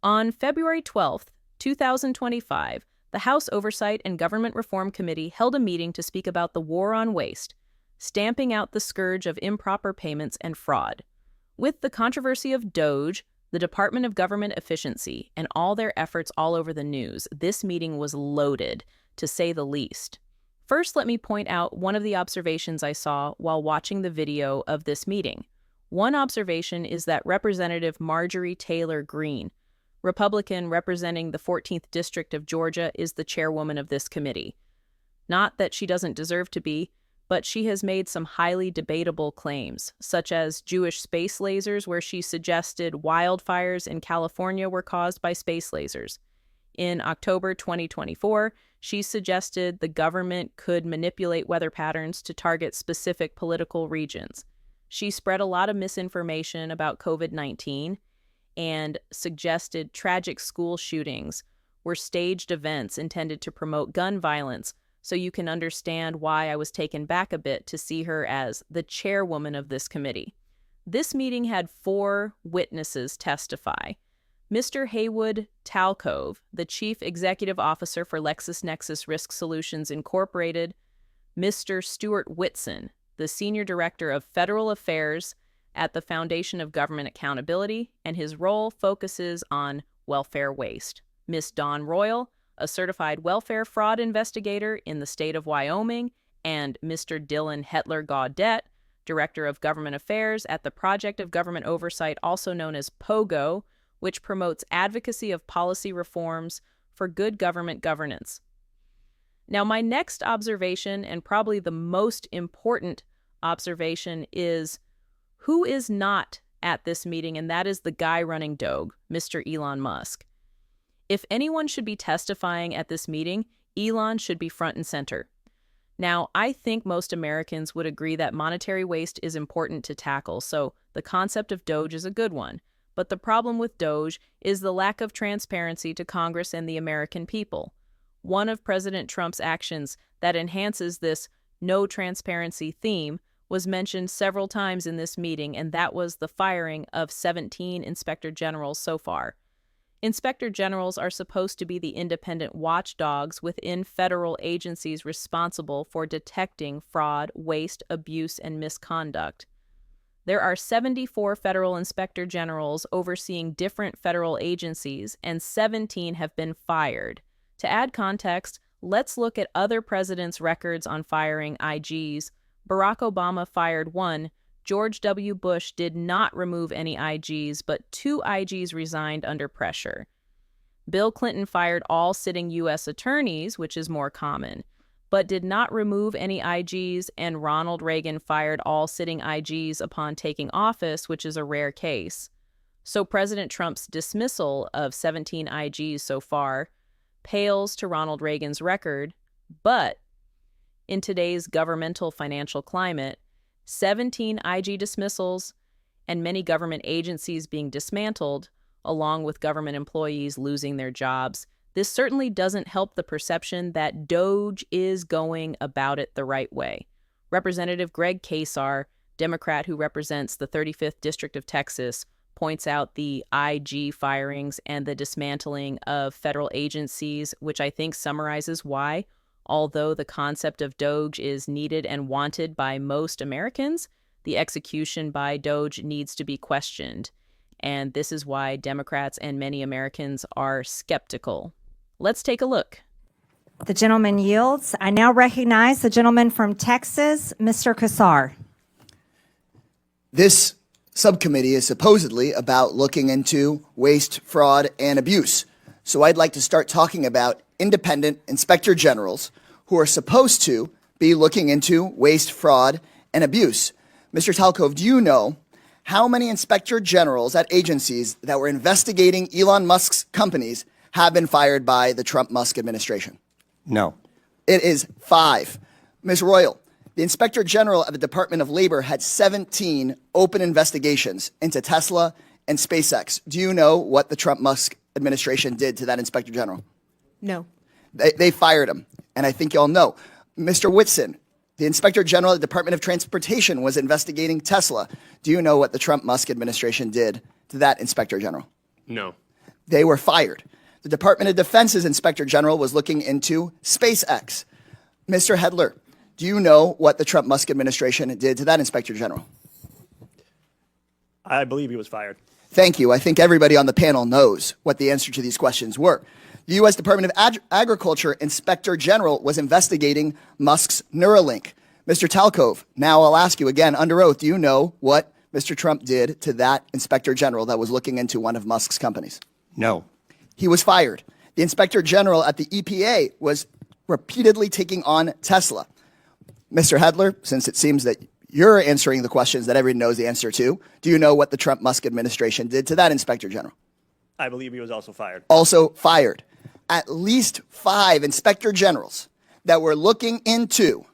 On February 12th, 2025, the House Oversight and Government Reform Committee held a meeting to speak about the war on waste, stamping out the scourge of improper payments and fraud. With the controversy of DOGE, the Department of Government Efficiency, and all their efforts all over the news, this meeting was loaded, to say the least. First, let me point out one of the observations I saw while watching the video of this meeting. One observation is that Representative Marjorie Taylor-Greene, Republican representing the 14th District of Georgia, is the chairwoman of this committee. Not that she doesn't deserve to be, but she has made some highly debatable claims, such as Jewish space lasers, where she suggested wildfires in California were caused by space lasers. In October 2024, she suggested the government could manipulate weather patterns to target specific political regions. She spread a lot of misinformation about COVID-19 and suggested tragic school shootings were staged events intended to promote gun violence, so you can understand why I was taken back a bit to see her as the chairwoman of this committee. This meeting had 4 witnesses testify. Mr. Haywood Talcove, the Chief Executive Officer for LexisNexis Risk Solutions Incorporated, Mr. Stuart Whitson, the Senior Director of Federal Affairs at the Foundation of Government Accountability, and his role focuses on welfare waste. Ms. Dawn Royal, a certified welfare fraud investigator in the state of Wyoming, and Mr. Dylan Hetler-Gaudette, Director of Government Affairs at the Project of Government Oversight, also known as POGO, which promotes advocacy of policy reforms for good government governance. Now, my next observation, and probably the most important observation, is who is not at this meeting, and that is the guy running DOGE, Mr. Elon Musk. If anyone should be testifying at this meeting, Elon should be front and center. Now, I think most Americans would agree that monetary waste is important to tackle, so the concept of DOGE is a good one. But the problem with DOGE is the lack of transparency to Congress and the American people. One of President Trump's actions that enhances this no transparency theme was mentioned several times in this meeting, and that was the firing of 17 inspector generals so far. Inspector generals are supposed to be the independent watchdogs within federal agencies responsible for detecting fraud, waste, abuse, and misconduct. There are 74 federal inspector generals overseeing different federal agencies, and 17 have been fired. To add context, let's look at other presidents' records on firing IGs. Barack Obama fired 1. George W. Bush did not remove any IGs, but 2 IGs resigned under pressure. Bill Clinton fired all sitting U.S. attorneys, which is more common, but did not remove any IGs, and Ronald Reagan fired all sitting IGs upon taking office, which is a rare case. So President Trump's dismissal of 17 IGs so far pales to Ronald Reagan's record, but in today's governmental financial climate, 17 IG dismissals and many government agencies being dismantled, along with government employees losing their jobs, this certainly doesn't help the perception that DOGE is going about it the right way. Representative Greg Casar, Democrat who represents the 35th District of Texas, points out the IG firings and the dismantling of federal agencies, which I think summarizes why, although the concept of DOGE is needed and wanted by most Americans, the execution by DOGE needs to be questioned. And this is why Democrats and many Americans are skeptical. Let's take a look. The gentleman yields. I now recognize the gentleman from Texas, Mr. Casar. This subcommittee is supposedly about looking into waste, fraud, and abuse. So I'd like to start talking about independent inspector generals who are supposed to be looking into waste, fraud, and abuse. Mr. Talcove, do you know how many inspector generals at agencies that were investigating Elon Musk's companies have been fired by the Trump-Musk administration? No. It is 5. Ms. Royal, the inspector general at the Department of Labor had 17 open investigations into Tesla and SpaceX. Do you know what the Trump-Musk administration did to that inspector general? No. They fired him, and I think y'all know. Mr. Whitson, the inspector general at the Department of Transportation was investigating Tesla. Do you know what the Trump-Musk administration did to that inspector general? No. They were fired. The Department of Defense's Inspector General was looking into SpaceX. Mr. Hedler, do you know what the Trump-Musk administration did to that Inspector General? I believe he was fired. Thank you. I think everybody on the panel knows what the answer to these questions were. The U.S. Department of Agriculture Inspector General was investigating Musk's Neuralink. Mr. Talcove, now I'll ask you again under oath, do you know what Mr. Trump did to that Inspector General that was looking into one of Musk's companies? No. He was fired. The Inspector General at the EPA was repeatedly taking on Tesla. Mr. Hedler, since it seems that you're answering the questions that everyone knows the answer to, do you know what the Trump-Musk administration did to that Inspector General? I believe he was also fired. Also fired. At least 5 Inspector Generals that were looking into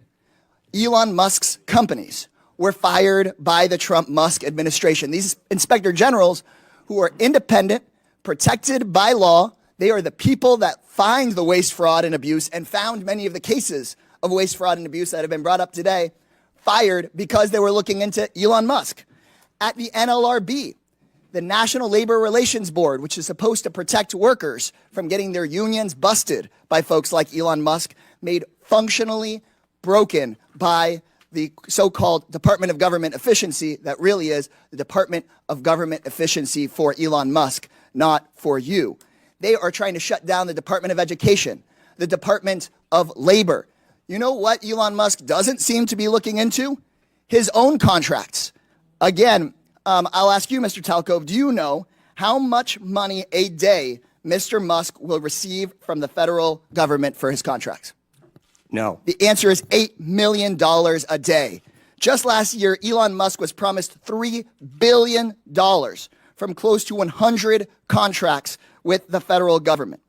Elon Musk's companies were fired by the Trump-Musk administration. These Inspector Generals, who are independent, protected by law, they are the people that find the waste, fraud, and abuse and found many of the cases of waste, fraud, and abuse that have been brought up today, fired because they were looking into Elon Musk. At the NLRB, the National Labor Relations Board, which is supposed to protect workers from getting their unions busted by folks like Elon Musk, made functionally broken by the so-called Department of Government Efficiency that really is the Department of Government Efficiency for Elon Musk, not for you. They are trying to shut down the Department of Education, the Department of Labor. You know what Elon Musk doesn't seem to be looking into? His own contracts. Again, I'll ask you, Mr. Talcove, do you know how much money a day Mr. Musk will receive from the federal government for his contracts? No. The answer is $8 million a day. Just last year, Elon Musk was promised $3 billion from close to 100 contracts with the federal government.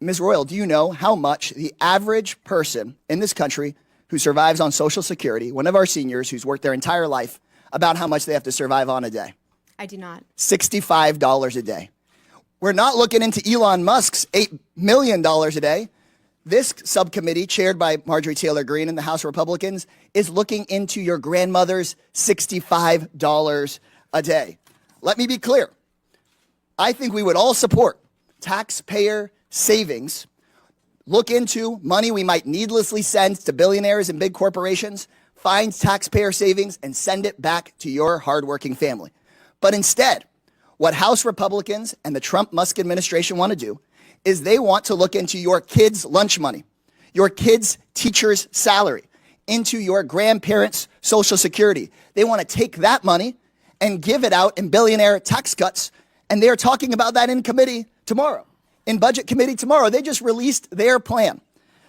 Ms. Royal, do you know how much the average person in this country who survives on Social Security, one of our seniors who's worked their entire life, about how much they have to survive on a day? I do not. $65 a day. We're not looking into Elon Musk's $8 million a day. This subcommittee, chaired by Marjorie Taylor-Greene and the House Republicans, is looking into your grandmother's $65 a day. Let me be clear. I think we would all support taxpayer savings, look into money we might needlessly send to billionaires and big corporations, find taxpayer savings, and send it back to your hardworking family. But instead, what House Republicans and the Trump-Musk administration want to do is they want to look into your kids' lunch money, your kids' teacher's salary, into your grandparents' Social Security. They want to take that money and give it out in billionaire tax cuts, and they are talking about that in committee tomorrow. In Budget Committee tomorrow, they just released their plan.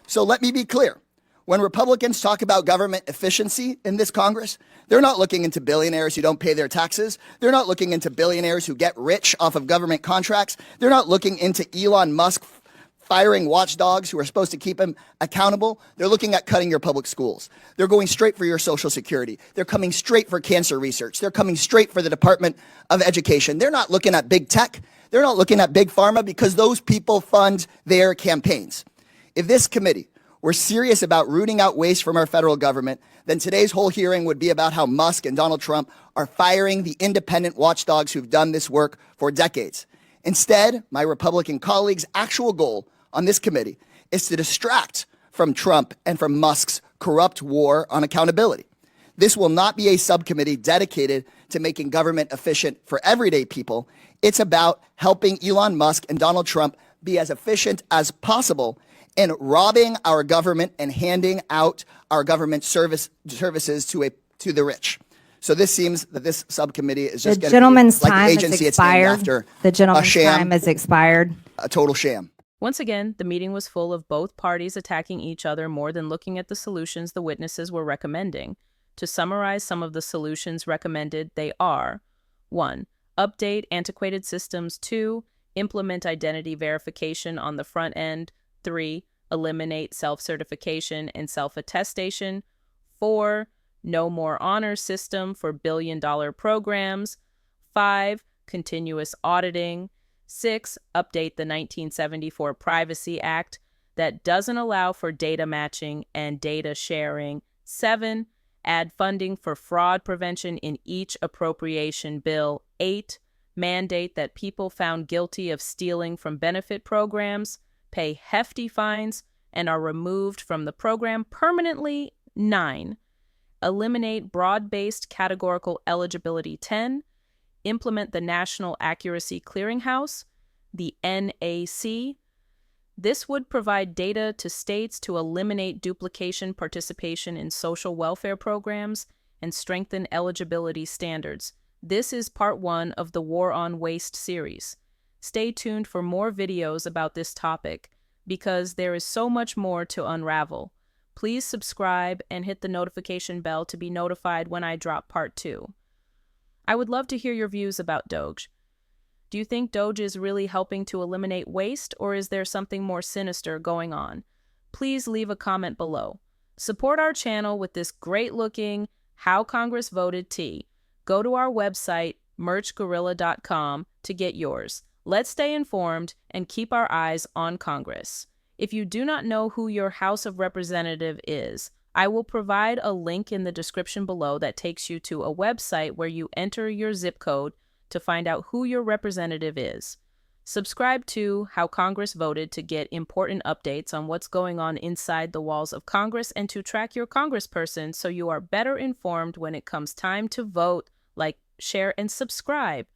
So let me be clear. When Republicans talk about government efficiency in this Congress, they're not looking into billionaires who don't pay their taxes. They're not looking into billionaires who get rich off of government contracts. They're not looking into Elon Musk firing watchdogs who are supposed to keep him accountable. They're looking at cutting your public schools. They're going straight for your Social Security. They're coming straight for cancer research. They're coming straight for the Department of Education. They're not looking at big tech. They're not looking at big pharma because those people fund their campaigns. If this committee were serious about rooting out waste from our federal government, then today's whole hearing would be about how Musk and Donald Trump are firing the independent watchdogs who've done this work for decades. Instead, my Republican colleagues' actual goal on this committee is to distract from Trump and from Musk's corrupt war on accountability. This will not be a subcommittee dedicated to making government efficient for everyday people. It's about helping Elon Musk and Donald Trump be as efficient as possible in robbing our government and handing out our government services to the rich. So this seems that this subcommittee is just The going to be gentleman's like time the is agency it's named expired. after, The a gentleman's sham, time is expired. a total sham. Once again, the meeting was full of both parties attacking each other more than looking at the solutions the witnesses were recommending. To summarize some of the solutions recommended, they are: 1. Update antiquated systems. 2. Implement identity verification on the front end. 3. Eliminate self-certification and self-attestation. 4. No more honor system for billion-dollar programs. 5. Continuous auditing. 6. Update the 1974 Privacy Act that doesn't allow for data matching and data sharing. 7. Add funding for fraud prevention in each appropriation bill. 8. mandate that people found guilty of stealing from benefit programs pay hefty fines and are removed from the program permanently. 9. Eliminate broad-based categorical eligibility. 10. Implement the National Accuracy Clearinghouse, the NAC. This would provide data to states to eliminate duplication participation in social welfare programs and strengthen eligibility standards. This is part 1 of the War on Waste series. Stay tuned for more videos about this topic because there is so much more to unravel. Please subscribe and hit the notification bell to be notified when I drop part 2. I would love to hear your views about DOGE. Do you think DOGE is really helping to eliminate waste, or is there something more sinister going on? Please leave a comment below. Support our channel with this great-looking How Congress Voted tee. Go to our website, merchgorilla.com, to get yours. Let's stay informed and keep our eyes on Congress. If you do not know who your House of Representative is, I will provide a link in the description below that takes you to a website where you enter your zip code to find out who your representative is. Subscribe to How Congress Voted to get important updates on what's going on inside the walls of Congress and to track your congressperson so you are better informed when it comes time to vote. Like, share, and subscribe.